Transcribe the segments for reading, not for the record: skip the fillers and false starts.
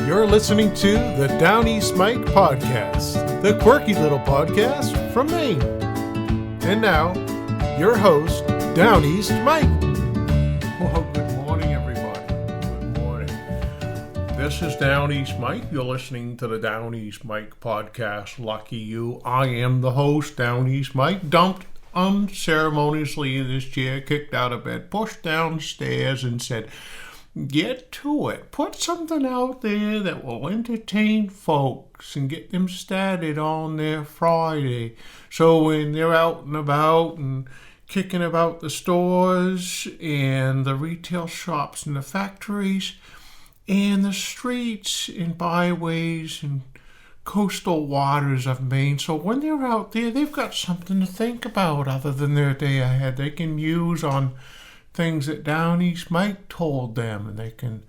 You're listening to the Downeast Mike podcast, the quirky little podcast from Maine. And now, your host, Downeast Mike. Well, good morning, everybody. Good morning. This is Downeast Mike. You're listening to the Downeast Mike podcast. Lucky you. I am the host, Downeast Mike, dumped unceremoniously in his chair, kicked out of bed, pushed downstairs, and said, get to it. Put something out there that will entertain folks and get them started on their Friday. So when they're out and about and kicking about the stores and the retail shops and the factories and the streets and byways and coastal waters of Maine. So when they're out there, they've got something to think about other than their day ahead. They can muse on things that Downeast Mike told them, and they can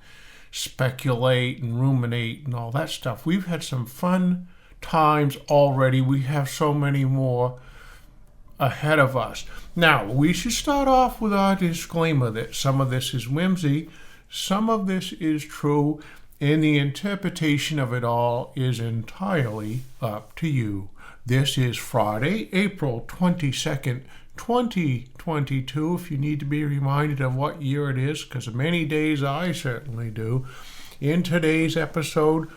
speculate and ruminate and all that stuff. We've had some fun times already. We have so many more ahead of us. Now, we should start off with our disclaimer that some of this is whimsy, some of this is true, and the interpretation of it all is entirely up to you. This is Friday, April 22nd, 2022, if you need to be reminded of what year it is, because many days I certainly do. In today's episode,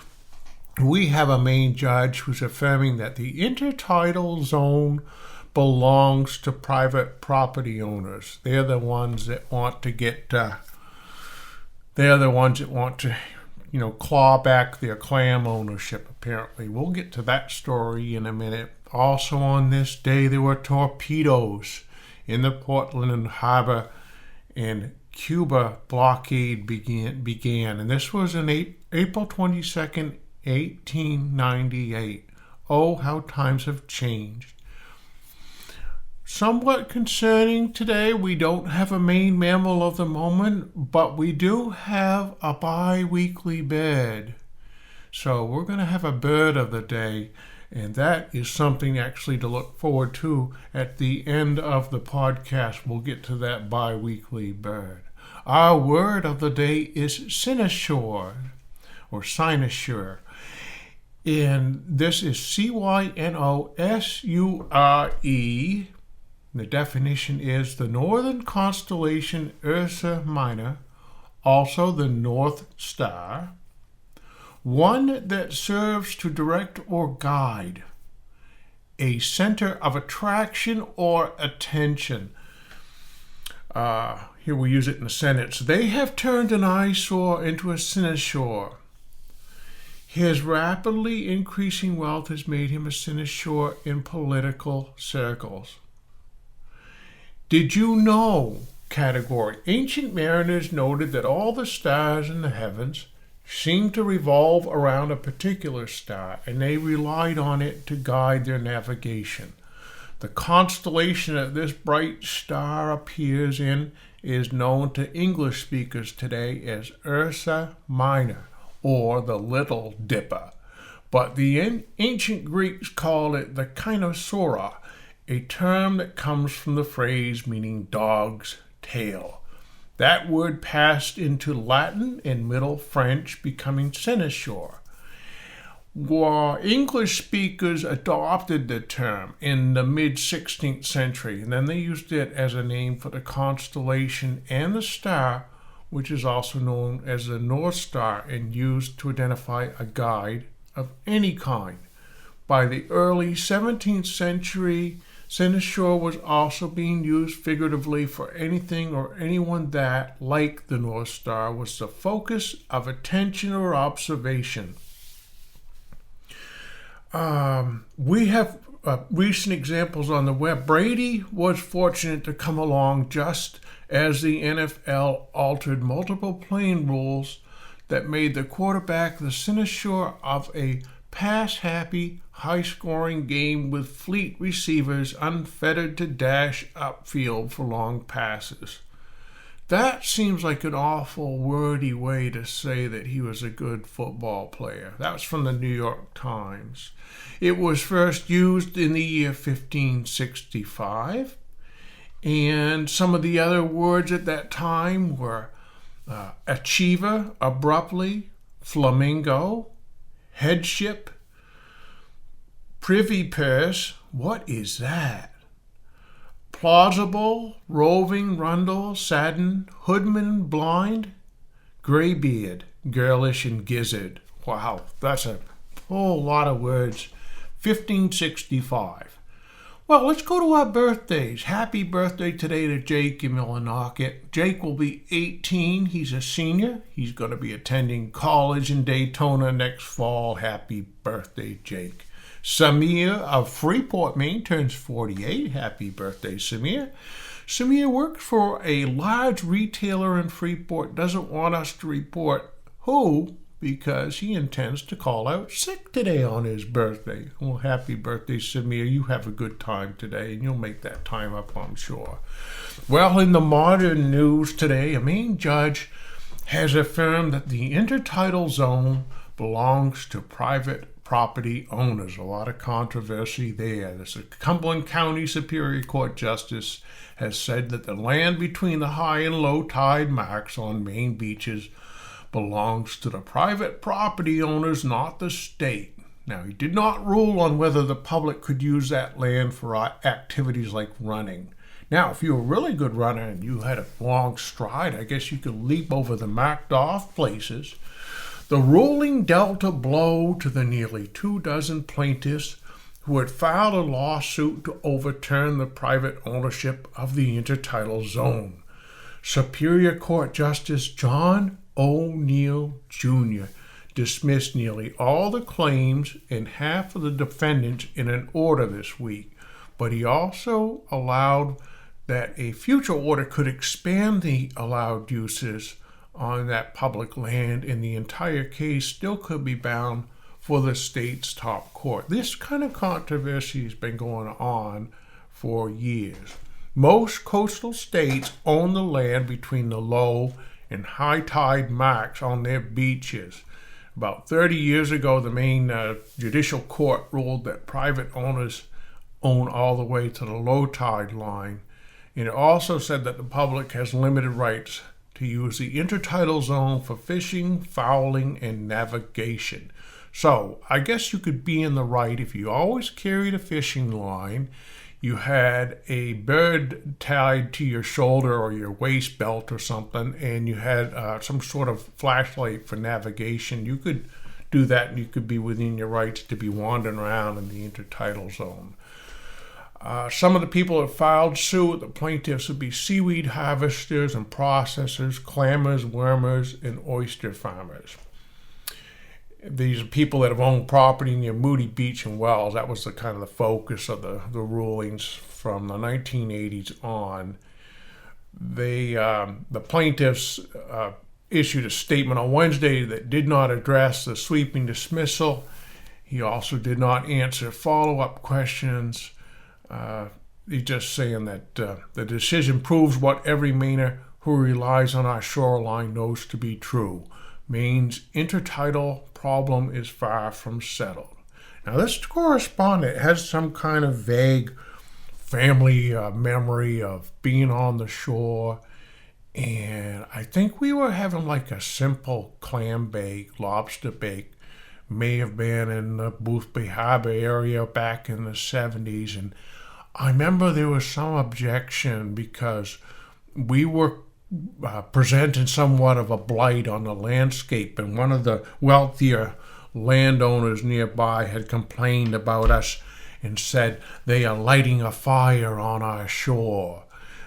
we have a Maine judge who's affirming that the intertidal zone belongs to private property owners. They're the ones that want to claw back their clam ownership, apparently. We'll get to that story in a minute. Also on this day, there were torpedoes in the Portland Harbor, and Cuba blockade began. And this was on April 22nd, 1898. Oh, how times have changed. Somewhat concerning today, we don't have a Maine Mammal of the moment, but we do have a bi-weekly bird. So we're going to have a bird of the day, and that is something actually to look forward to at the end of the podcast. We'll get to that bi-weekly bird. Our word of the day is cynosure, or cynosure. And this is C-Y-N-O-S-U-R-E. The definition is the northern constellation Ursa Minor, also the North Star, one that serves to direct or guide, a center of attraction or attention. Here we use it in a sentence. They have turned an eyesore into a cynosure. His rapidly increasing wealth has made him a cynosure in political circles. Did you know? Category. Ancient mariners noted that all the stars in the heavens seemed to revolve around a particular star, and they relied on it to guide their navigation. The constellation that this bright star appears in is known to English speakers today as Ursa Minor, or the Little Dipper. But the ancient Greeks called it the Kynosura, a term that comes from the phrase meaning dog's tail. That word passed into Latin and Middle French, becoming cynosure. While English speakers adopted the term in the mid-16th century, and then they used it as a name for the constellation and the star, which is also known as the North Star, and used to identify a guide of any kind. By the early 17th century, cynosure was also being used figuratively for anything or anyone that, like the North Star, was the focus of attention or observation. We have recent examples on the web. Brady was fortunate to come along just as the NFL altered multiple playing rules that made the quarterback the cynosure of a pass-happy, high-scoring game with fleet receivers unfettered to dash upfield for long passes. That seems like an awful wordy way to say that he was a good football player. That was from the New York Times. It was first used in the year 1565, and some of the other words at that time were achiever, abruptly, flamingo, headship, privy purse. What is that? Plausible, roving, rundle, sadden, hoodman, blind, graybeard, girlish, and gizzard. Wow, that's a whole lot of words. 1565. Well, let's go to our birthdays. Happy birthday today to Jake in Millinocket. Jake will be 18. He's a senior. He's going to be attending college in Daytona next fall. Happy birthday, Jake. Samir of Freeport, Maine, turns 48. Happy birthday, Samir. Samir works for a large retailer in Freeport. Doesn't want us to report who, because he intends to call out sick today on his birthday. Well, happy birthday, Samir. You have a good time today, and you'll make that time up, I'm sure. Well, in the modern news today, a Maine judge has affirmed that the intertidal zone belongs to private property owners. A lot of controversy there. The Cumberland County Superior Court Justice has said that the land between the high and low tide marks on Maine beaches belongs to the private property owners, not the state. Now, he did not rule on whether the public could use that land for activities like running. Now, if you're a really good runner and you had a long stride, I guess you could leap over the marked off places. The ruling dealt a blow to the nearly 24 plaintiffs who had filed a lawsuit to overturn the private ownership of the intertidal zone. Superior Court Justice John O'Neill Jr. dismissed nearly all the claims and half of the defendants in an order this week, but he also allowed that a future order could expand the allowed uses on that public land, and the entire case still could be bound for the state's top court. This kind of controversy has been going on for years. Most coastal states own the land between the low and high tide marks on their beaches. About 30 years ago, the Maine Judicial Court ruled that private owners own all the way to the low tide line. And it also said that the public has limited rights to use the intertidal zone for fishing, fowling, and navigation. So I guess you could be in the right if you always carried a fishing line, you had a bird tied to your shoulder or your waist belt or something, and you had some sort of flashlight for navigation. You could do that, and you could be within your rights to be wandering around in the intertidal zone. Some of the people that filed suit, the plaintiffs, would be seaweed harvesters and processors, clammers, wormers, and oyster farmers. These are people that have owned property near Moody Beach and Wells. That was the kind of the focus of the rulings from the 1980s on. The plaintiffs issued a statement on Wednesday that did not address the sweeping dismissal. He also did not answer follow-up questions. He's just saying that the decision proves what every Mainer who relies on our shoreline knows to be true. Maine's intertidal problem is far from settled. Now, this correspondent has some kind of vague family memory of being on the shore, and I think we were having like a simple clam bake, lobster bake. May have been in the Boothby Harbor area back in the 70s, and I remember there was some objection because we were presenting somewhat of a blight on the landscape, and one of the wealthier landowners nearby had complained about us and said they are lighting a fire on our shore.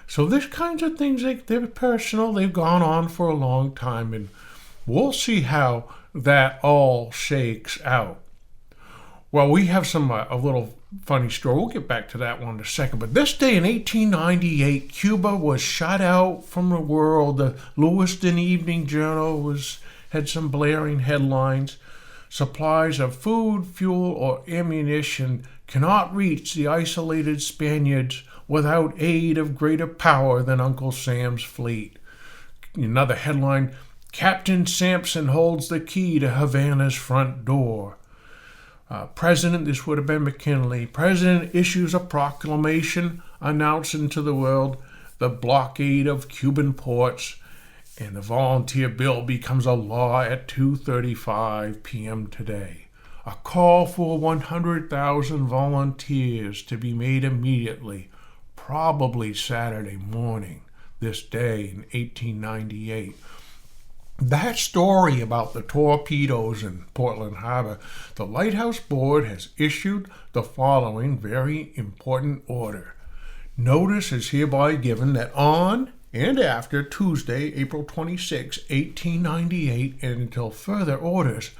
So this kinds of things, they're personal, they've gone on for a long time, and we'll see how that all shakes out. Well, we have a little funny story. We'll get back to that one in a second. But this day in 1898, Cuba was shut out from the world. The Lewiston Evening Journal had some blaring headlines. Supplies of food, fuel, or ammunition cannot reach the isolated Spaniards without aid of greater power than Uncle Sam's fleet. Another headline, Captain Sampson holds the key to Havana's front door. President, this would have been McKinley, President issues a proclamation announcing to the world the blockade of Cuban ports And the volunteer bill becomes a law at 2:35 p.m. today. A call for 100,000 volunteers to be made immediately, probably Saturday morning, this day in 1898. That story about the torpedoes in Portland Harbor, the Lighthouse Board has issued the following very important order. Notice is hereby given that on and after Tuesday, April 26, 1898, and until further orders,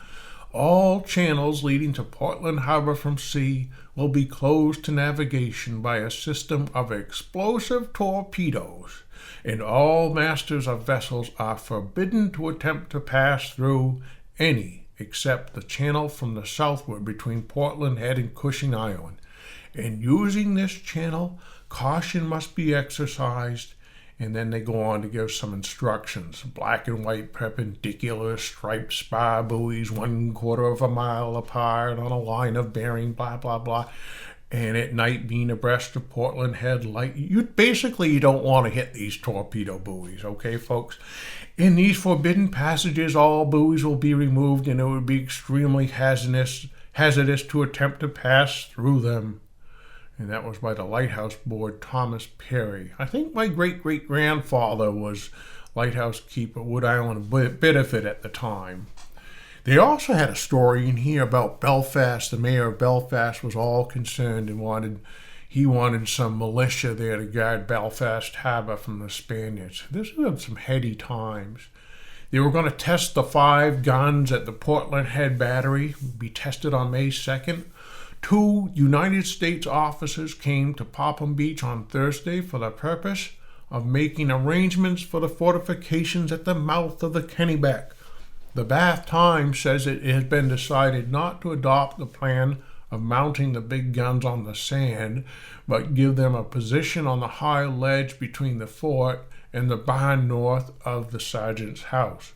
all channels leading to Portland Harbor from sea will be closed to navigation by a system of explosive torpedoes, and all masters of vessels are forbidden to attempt to pass through any except the channel from the southward between Portland Head and Cushing Island. In using this channel, caution must be exercised. And then they go on to give some instructions. Black and white perpendicular striped spar buoys 1/4 of a mile apart on a line of bearing, blah, blah, blah. And at night being abreast of Portland Head light. You don't want to hit these torpedo buoys, okay, folks? In these forbidden passages, all buoys will be removed and it would be extremely hazardous to attempt to pass through them. And that was by the Lighthouse Board, Thomas Perry. I think my great-great-grandfather was lighthouse keeper, Wood Island Bideford at the time. They also had a story in here about Belfast. The mayor of Belfast was all concerned and wanted some militia there to guard Belfast Harbor from the Spaniards. This was some heady times. They were going to test the 5 guns at the Portland Head Battery, be tested on May 2nd. 2 United States officers came to Popham Beach on Thursday for the purpose of making arrangements for the fortifications at the mouth of the Kennebec. The Bath Times says it has been decided not to adopt the plan of mounting the big guns on the sand, but give them a position on the high ledge between the fort and the barn north of the sergeant's house.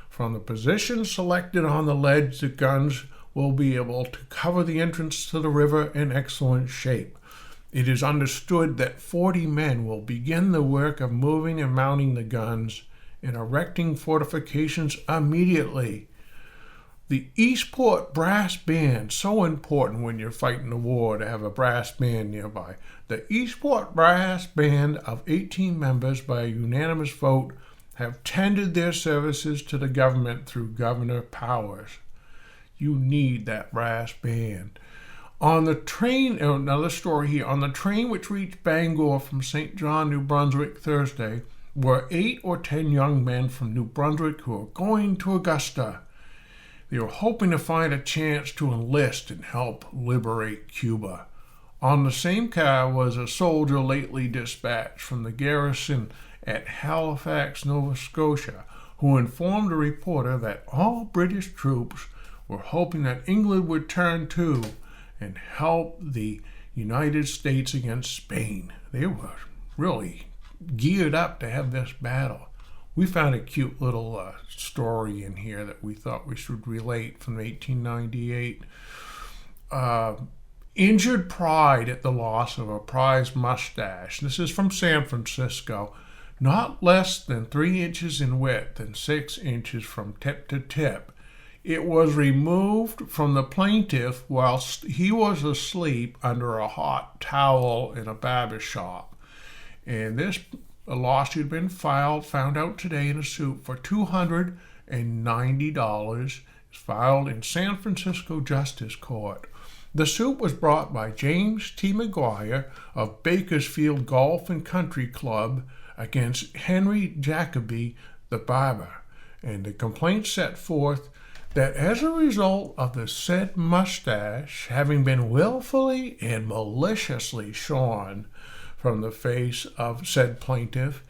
From the position selected on the ledge, the guns will be able to cover the entrance to the river in excellent shape. It is understood that 40 men will begin the work of moving and mounting the guns and erecting fortifications immediately. The Eastport Brass Band, so important when you're fighting a war to have a brass band nearby. The Eastport Brass Band of 18 members by a unanimous vote have tendered their services to the government through Governor Powers. You need that brass band. On the train, another story here, on the train which reached Bangor from St. John, New Brunswick Thursday, were 8 or 10 young men from New Brunswick who were going to Augusta. They were hoping to find a chance to enlist and help liberate Cuba. On the same car was a soldier lately dispatched from the garrison at Halifax, Nova Scotia, who informed a reporter that all British troops were hoping that England would turn to and help the United States against Spain. They were really geared up to have this battle. We found a cute little story in here that we thought we should relate from 1898. Injured pride at the loss of a prized mustache. This is from San Francisco. Not less than 3 inches in width and 6 inches from tip to tip. It was removed from the plaintiff whilst he was asleep under a hot towel in a barber shop. And this lawsuit had been found out today in a suit for $290. It's filed in San Francisco Justice Court. The suit was brought by James T. McGuire of Bakersfield Golf and Country Club against Henry Jacoby, the barber. And the complaint set forth that as a result of the said mustache having been willfully and maliciously shorn from the face of said plaintiff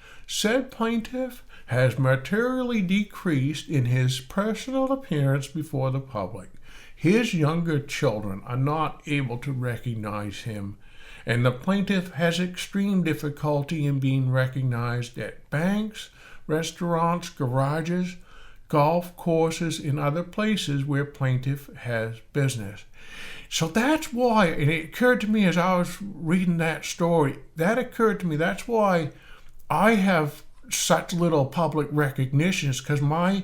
has materially decreased in his personal appearance before the public. His younger children are not able to recognize him, and the plaintiff has extreme difficulty in being recognized at banks, restaurants, garages, golf courses, and other places where plaintiff has business. So that's why, and it occurred to me as I was reading that story, that's why I have such little public recognition is because my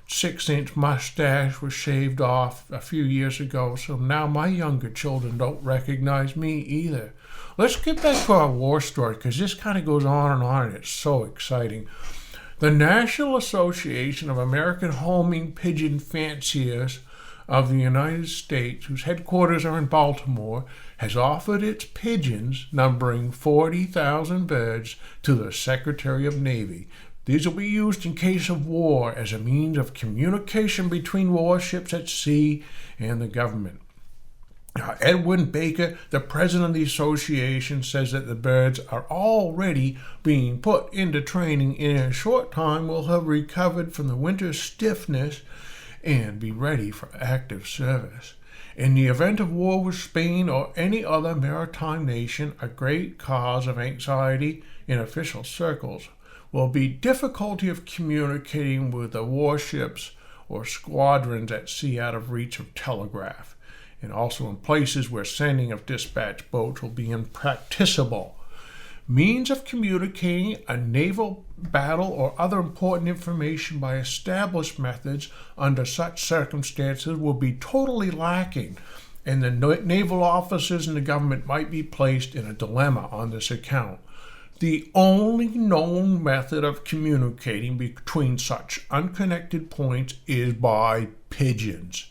6-inch mustache was shaved off a few years ago, so now my younger children don't recognize me either. Let's get back to our war story, because this kind of goes on, and it's so exciting. The National Association of American Homing Pigeon Fanciers of the United States, whose headquarters are in Baltimore, has offered its pigeons, numbering 40,000 birds, to the Secretary of Navy. These will be used in case of war as a means of communication between warships at sea and the government. Edwin Baker, the president of the association, says that the birds are already being put into training and in a short time will have recovered from the winter stiffness and be ready for active service. In the event of war with Spain or any other maritime nation, a great cause of anxiety in official circles will be difficulty of communicating with the warships or squadrons at sea out of reach of telegraph, and also in places where sending of dispatch boats will be impracticable. Means of communicating a naval battle or other important information by established methods under such circumstances will be totally lacking, and the naval officers in the government might be placed in a dilemma on this account. The only known method of communicating between such unconnected points is by pigeons.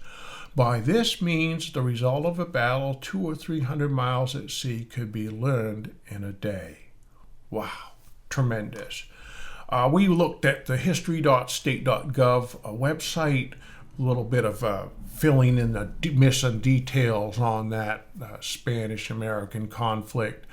By this means, the result of a battle 200 or 300 miles at sea could be learned in a day. Wow, tremendous. We looked at the history.state.gov website, a little bit of filling in the missing details on that Spanish-American conflict.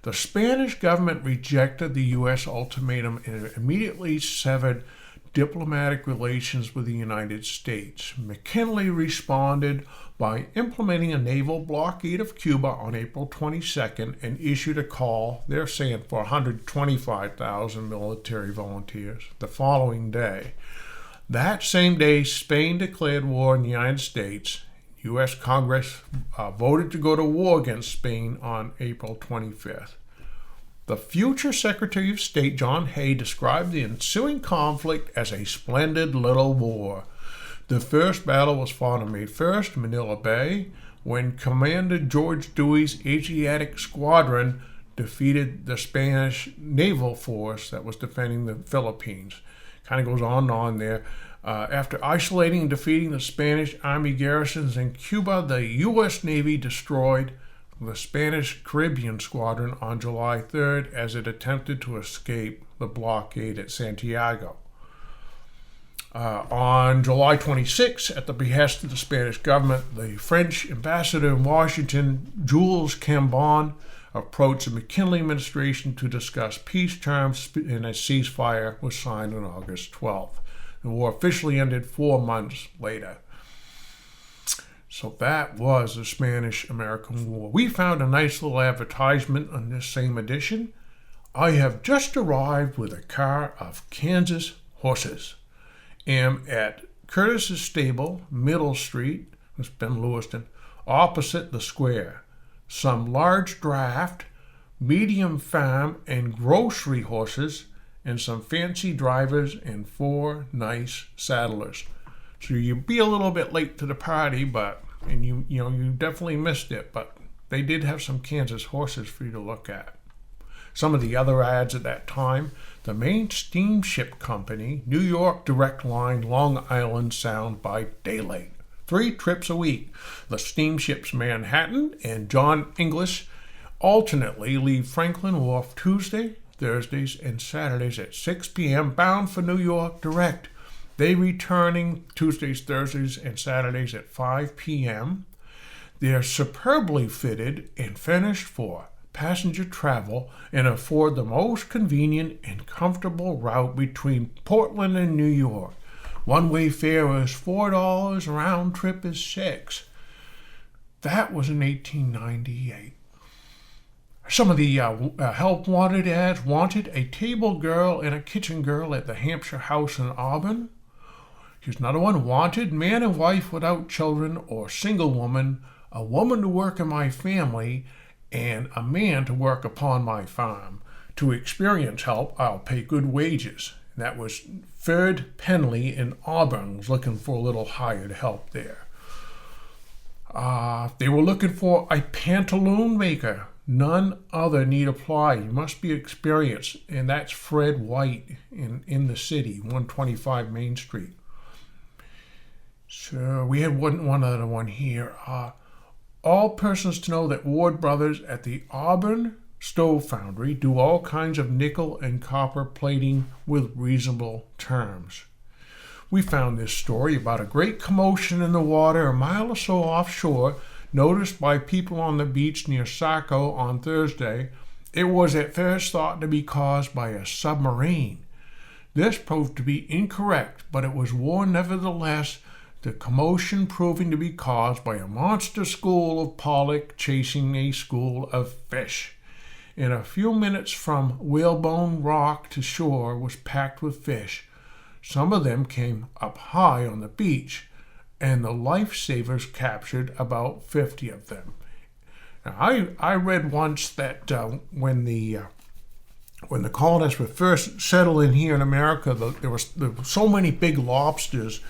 The Spanish government rejected the U.S. ultimatum and immediately severed diplomatic relations with the United States. McKinley responded by implementing a naval blockade of Cuba on April 22nd and issued a call, they're saying, for 125,000 military volunteers the following day. That same day, Spain declared war on the United States. U.S. Congress voted to go to war against Spain on April 25th. The future Secretary of State, John Hay, described the ensuing conflict as a splendid little war. The first battle was fought on May 1st, Manila Bay, when Commander George Dewey's Asiatic Squadron defeated the Spanish naval force that was defending the Philippines. Kind of goes on and on there. After isolating and defeating the Spanish Army garrisons in Cuba, the U.S. Navy destroyed the Spanish Caribbean Squadron on July 3rd as it attempted to escape the blockade at Santiago. On July 26th, at the behest of the Spanish government, the French ambassador in Washington, Jules Cambon, approached the McKinley administration to discuss peace terms, and a ceasefire was signed on August 12th. The war officially ended 4 months later. So that was the Spanish-American War. We found a nice little advertisement on this same edition. I have just arrived with a car of Kansas horses. Am at Curtis's Stable, Middle Street, that's Ben Lewiston, opposite the square. Some large draft, medium farm, and grocery horses, and some fancy drivers and 4 nice saddlers. So you'd be a little bit late to the party, and you definitely missed it, but they did have some Kansas horses for you to look at. Some of the other ads at that time: the Maine Steamship Company, New York Direct Line, Long Island Sound by daylight. 3 trips a week. The steamships Manhattan and John English alternately leave Franklin Wharf Tuesday, Thursdays, and Saturdays at 6 p.m. bound for New York Direct. They returning Tuesdays, Thursdays, and Saturdays at 5 p.m. They're superbly fitted and finished for passenger travel and afford the most convenient and comfortable route between Portland and New York. One-way fare is $4, round trip is $6. That was in 1898. Some of the help wanted ads: wanted a table girl and a kitchen girl at the Hampshire House in Auburn. Here's another one: wanted man and wife without children or single woman, a woman to work in my family, and a man to work upon my farm. To experience help, I'll pay good wages. That was Ferd Penley in Auburn was looking for a little hired help there. They were looking for a pantaloon maker. None other need apply. You must be experienced. And that's Fred White in the city, 125 Main Street. So we had one other one here. All persons to know that Ward Brothers at the Auburn Stove Foundry do all kinds of nickel and copper plating with reasonable terms. We found this story about a great commotion in the water a mile or so offshore, noticed by people on the beach near Saco on Thursday. It was at first thought to be caused by a submarine. This proved to be incorrect, but it was warned nevertheless, the commotion proving to be caused by a monster school of pollock chasing a school of fish. In a few minutes from Whalebone Rock to shore was packed with fish. Some of them came up high on the beach, and the lifesavers captured about 50 of them. Now, I read once that when the colonists were first settled in here in America, there were so many big lobsters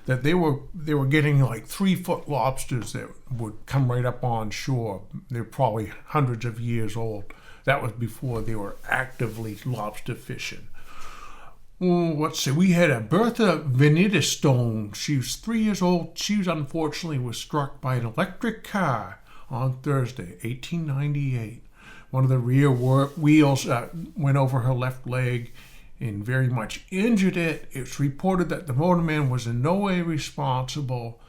that they were getting like 3-foot lobsters that would come right up on shore. They're probably hundreds of years old. That was before they were actively lobster fishing. Let's see, we had a Bertha Venitistone. She was 3 years old. She was struck by an electric car on Thursday, 1898. One of the rear wheels went over her left leg and very much injured it. It's reported that the motorman was in no way responsible.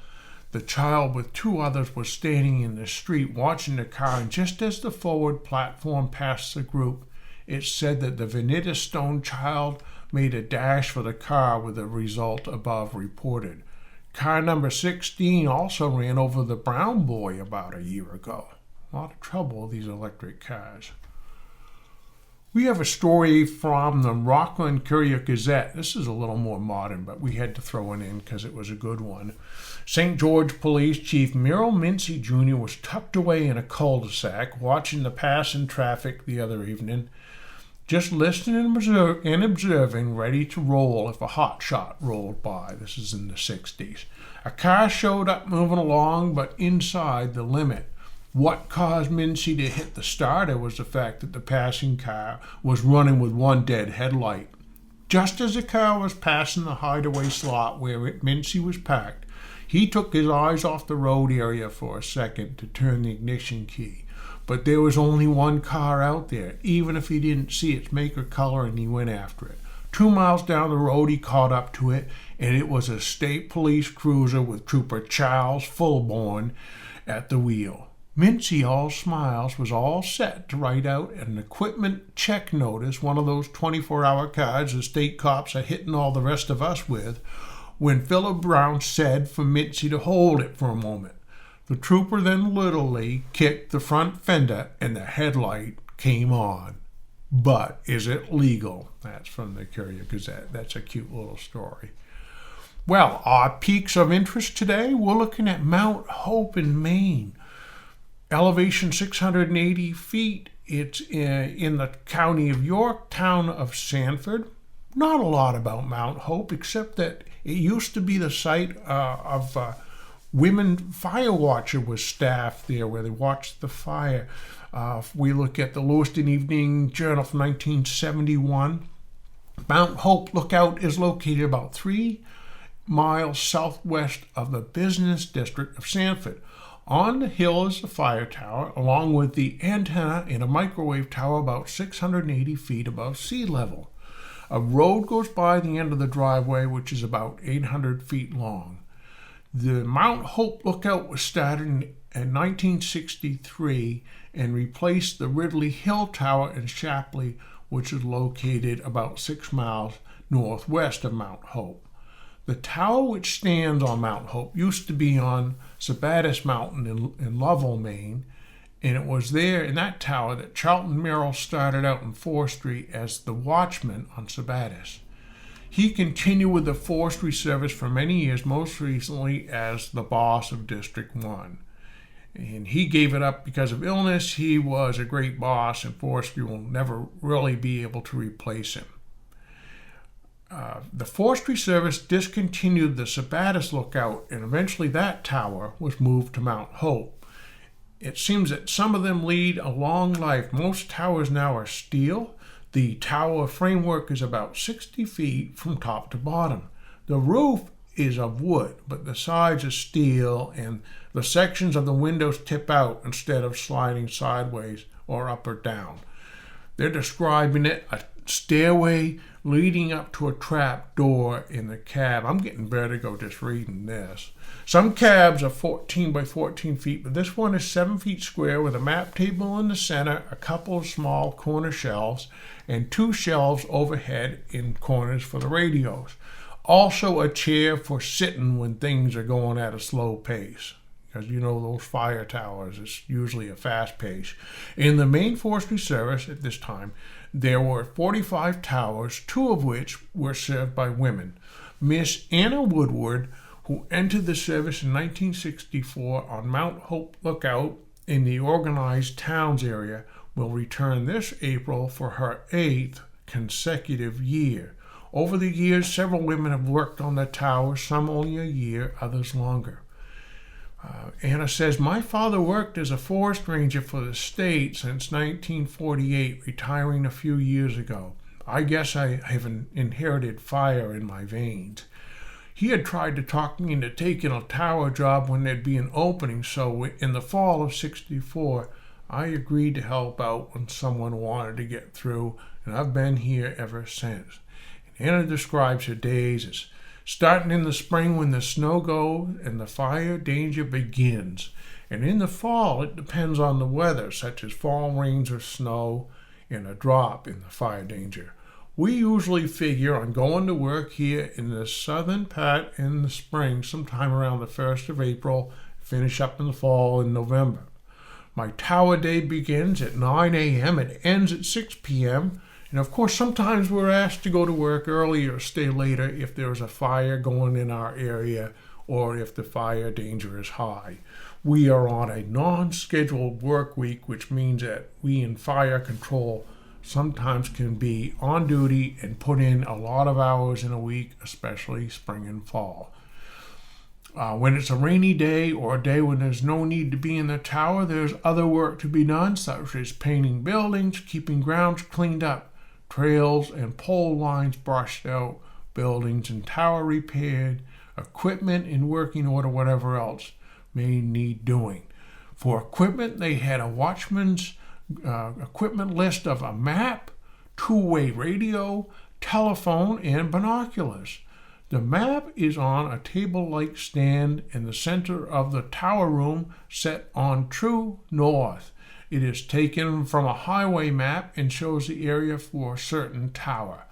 The child with 2 others was standing in the street watching the car, and just as the forward platform passed the group, it said that the Venitistone child made a dash for the car with the result above reported. Car number 16 also ran over the brown boy about a year ago. A lot of trouble with these electric cars. We have a story from the Rockland Courier-Gazette. This is a little more modern, but we had to throw it in because it was a good one. St. George Police Chief Merrill Mincy Jr. was tucked away in a cul-de-sac watching the passing traffic the other evening, just listening and observing, ready to roll if a hot shot rolled by. This is in the 60s. A car showed up moving along, but inside the limit. What caused Mincy to hit the starter was the fact that the passing car was running with one dead headlight. Just as the car was passing the hideaway slot where Mincy was parked, he took his eyes off the road area for a second to turn the ignition key. But there was only one car out there, even if he didn't see its make or color, and he went after it. 2 miles down the road, he caught up to it, and it was a state police cruiser with Trooper Charles Fulborn at the wheel. Mincy, all smiles, was all set to write out an equipment check notice, one of those 24-hour cards the state cops are hitting all the rest of us with, when Philip Brown said for Mincy to hold it for a moment. The trooper then literally kicked the front fender and the headlight came on. But is it legal? That's from the Courier-Gazette. That's a cute little story. Well, our peaks of interest today, we're looking at Mount Hope in Maine. Elevation 680 feet. It's in the county of York, town of Sanford. Not a lot about Mount Hope, except that it used to be the site of Women Fire Watcher was staffed there where they watched the fire. If we look at the Lewiston Evening Journal from 1971, Mount Hope Lookout is located about 3 miles southwest of the business district of Sanford. On the hill is the fire tower, along with the antenna and a microwave tower about 680 feet above sea level. A road goes by the end of the driveway, which is about 800 feet long. The Mount Hope Lookout was started in 1963 and replaced the Ridley Hill Tower in Shapley, which is located about 6 miles northwest of Mount Hope. The tower which stands on Mount Hope used to be on Sabattis Mountain in Lovell, Maine, and it was there in that tower that Charlton Merrill started out in forestry as the watchman on Sabattis. He continued with the forestry service for many years, most recently as the boss of District 1. and he gave it up because of illness. He was a great boss, and forestry will never really be able to replace him. The Forestry Service discontinued the Sebattis Lookout, and eventually that tower was moved to Mount Hope. It seems that some of them lead a long life. Most towers now are steel. The tower framework is about 60 feet from top to bottom. The roof is of wood, but the sides are steel, and the sections of the windows tip out instead of sliding sideways or up or down. They're describing it a stairway leading up to a trap door in the cab. I'm getting vertigo just reading this. Some cabs are 14 by 14 feet, but this one is 7 feet square with a map table in the center, a couple of small corner shelves, and 2 shelves overhead in corners for the radios. Also a chair for sitting when things are going at a slow pace. Because you know those fire towers, it's usually a fast pace. In the Maine Forestry Service at this time, there were 45 towers, 2 of which were served by women. Miss Anna Woodward, who entered the service in 1964 on Mount Hope Lookout in the Organized Towns area, will return this April for her 8th consecutive year. Over the years, several women have worked on the tower, some only a year, others longer. Anna says, my father worked as a forest ranger for the state since 1948, retiring a few years ago. I guess I have inherited fire in my veins. He had tried to talk me into taking a tower job when there'd be an opening, so in the fall of '64, I agreed to help out when someone wanted to get through, and I've been here ever since. And Anna describes her days as starting in the spring when the snow goes and the fire danger begins. And in the fall, it depends on the weather, such as fall rains or snow, and a drop in the fire danger. We usually figure on going to work here in the southern part in the spring, sometime around the 1st of April, finish up in the fall in November. My tower day begins at 9 a.m. It ends at 6 p.m., and of course, sometimes we're asked to go to work early or stay later if there's a fire going in our area or if the fire danger is high. We are on a non-scheduled work week, which means that we in fire control sometimes can be on duty and put in a lot of hours in a week, especially spring and fall. When it's a rainy day or a day when there's no need to be in the tower, there's other work to be done, such as painting buildings, keeping grounds cleaned up, trails and pole lines brushed out, buildings and tower repaired, equipment in working order, whatever else may need doing. For equipment, they had a watchman's equipment list of a map, 2-way radio, telephone, and binoculars. The map is on a table-like stand in the center of the tower room set on true north. It is taken from a highway map and shows the area for a certain tower.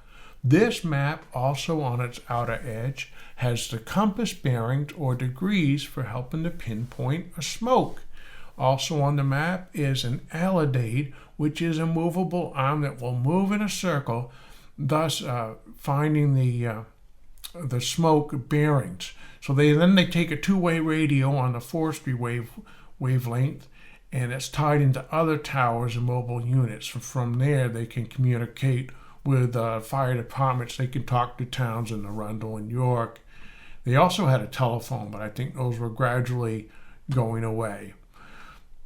This map, also on its outer edge, has the compass bearings or degrees for helping to pinpoint a smoke. Also on the map is an alidade, which is a movable arm that will move in a circle, thus finding the smoke bearings. So they take a 2-way radio on the forestry wavelength, and it's tied into other towers and mobile units. From there, they can communicate with fire departments. They can talk to towns in Arundel and York. They also had a telephone, but I think those were gradually going away.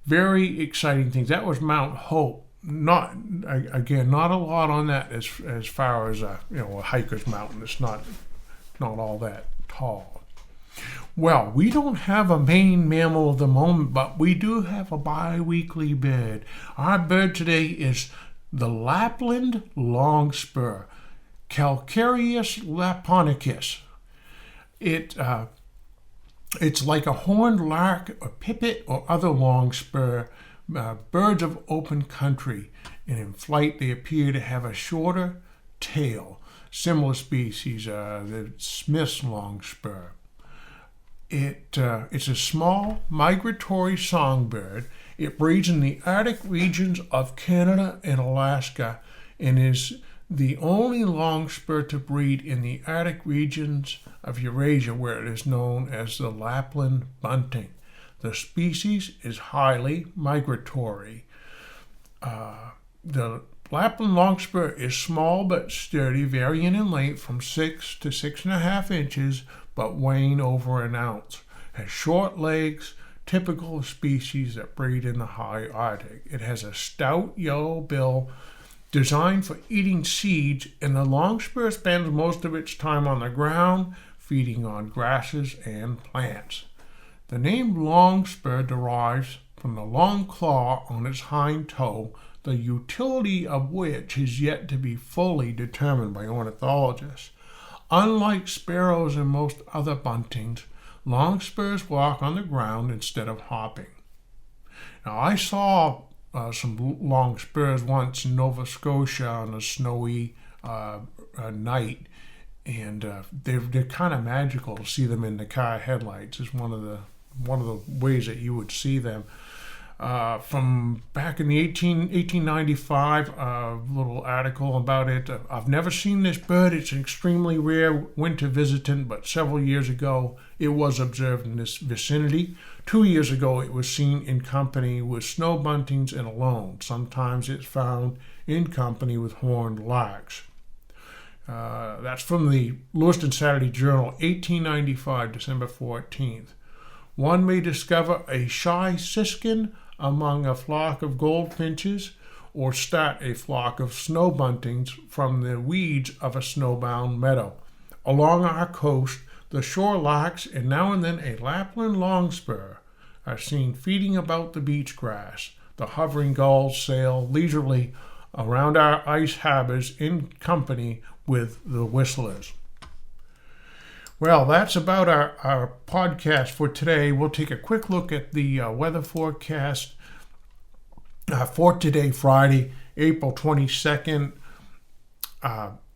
Very exciting things. That was Mount Hope. Not a lot on that as far as a hiker's mountain. It's not all that tall. Well, we don't have a Maine mammal of the moment, but we do have a bi-weekly bird. Our bird today is the Lapland long spur, Calcareous Laponicus. It's like a horned lark or pipit or other long spur, birds of open country, and in flight they appear to have a shorter tail. Similar species, the Smith's long spur. It's a small migratory songbird. It breeds in the Arctic regions of Canada and Alaska and is the only long spur to breed in the Arctic regions of Eurasia, where it is known as the Lapland Bunting. The species is highly migratory. The Lapland longspur is small but sturdy, varying in length from 6 to 6.5 inches, but weighing over an ounce. Has short legs, typical of species that breed in the high Arctic. It has a stout yellow bill designed for eating seeds, and the longspur spends most of its time on the ground, feeding on grasses and plants. The name longspur derives from the long claw on its hind toe, the utility of which is yet to be fully determined by ornithologists. Unlike sparrows and most other buntings, longspurs walk on the ground instead of hopping. Now, I saw some longspurs once in Nova Scotia on a snowy night, and they're kind of magical to see them in the car headlights. It's one of the ways that you would see them. From back in the 1895, a little article about it. I've never seen this bird. It's an extremely rare winter visitant, but several years ago it was observed in this vicinity. 2 years ago it was seen in company with snow buntings and alone. Sometimes it's found in company with horned larks. That's from the Lewiston Saturday Journal, 1895, December 14th. One may discover a shy siskin among a flock of goldfinches, or start a flock of snow buntings from the weeds of a snowbound meadow. Along our coast, the shore larks and now and then a Lapland longspur are seen feeding about the beach grass. The hovering gulls sail leisurely around our ice harbors in company with the whistlers. Well, that's about our podcast for today. We'll take a quick look at the weather forecast for today, Friday, April 22nd.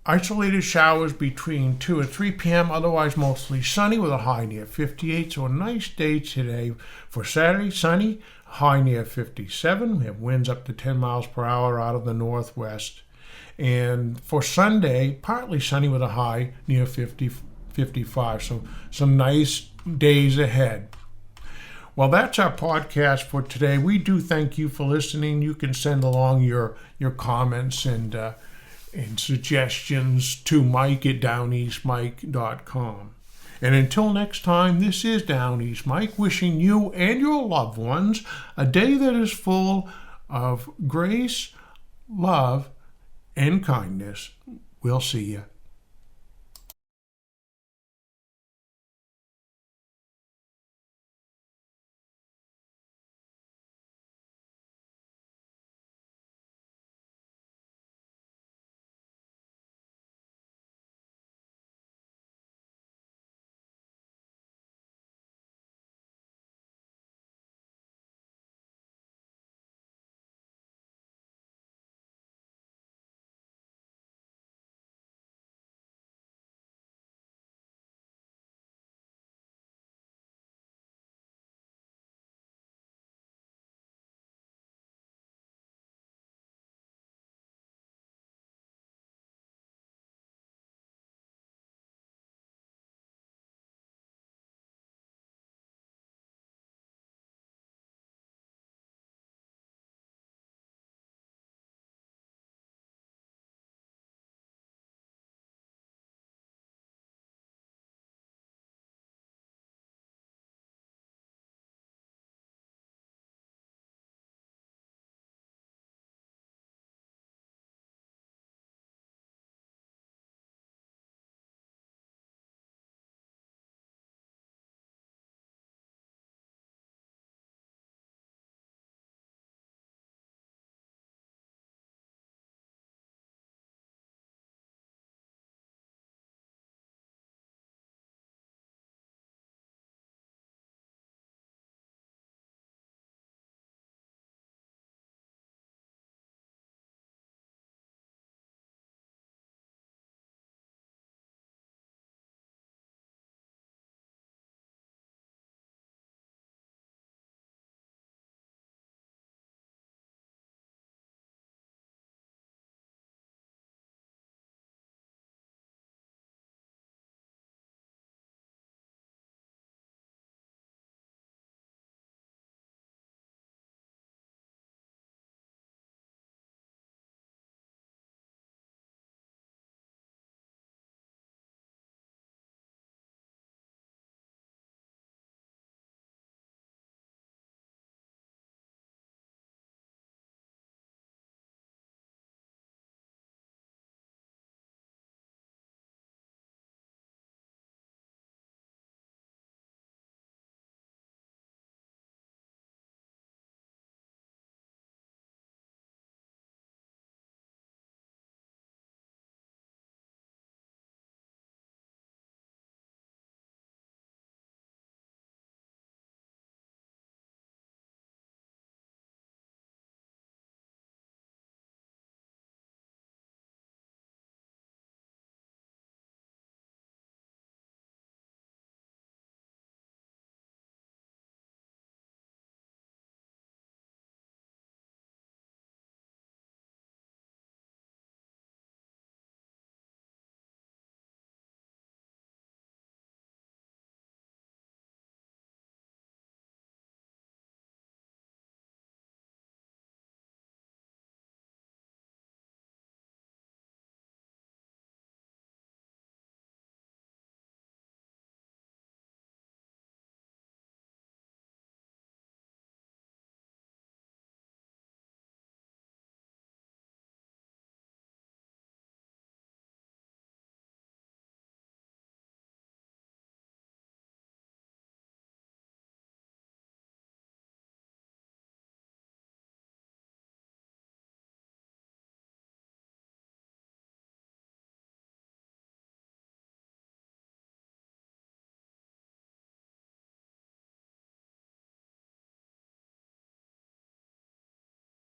Isolated showers between 2 and 3 p.m., otherwise mostly sunny with a high near 58. So a nice day today. For Saturday, sunny, high near 57. We have winds up to 10 miles per hour out of the northwest. And for Sunday, partly sunny with a high near 55. So some nice days ahead. Well, that's our podcast for today. We do thank you for listening. You can send along your comments and suggestions to mike@downeastmike.com. And until next time, this is Downeast Mike wishing you and your loved ones a day that is full of grace, love, and kindness. We'll see you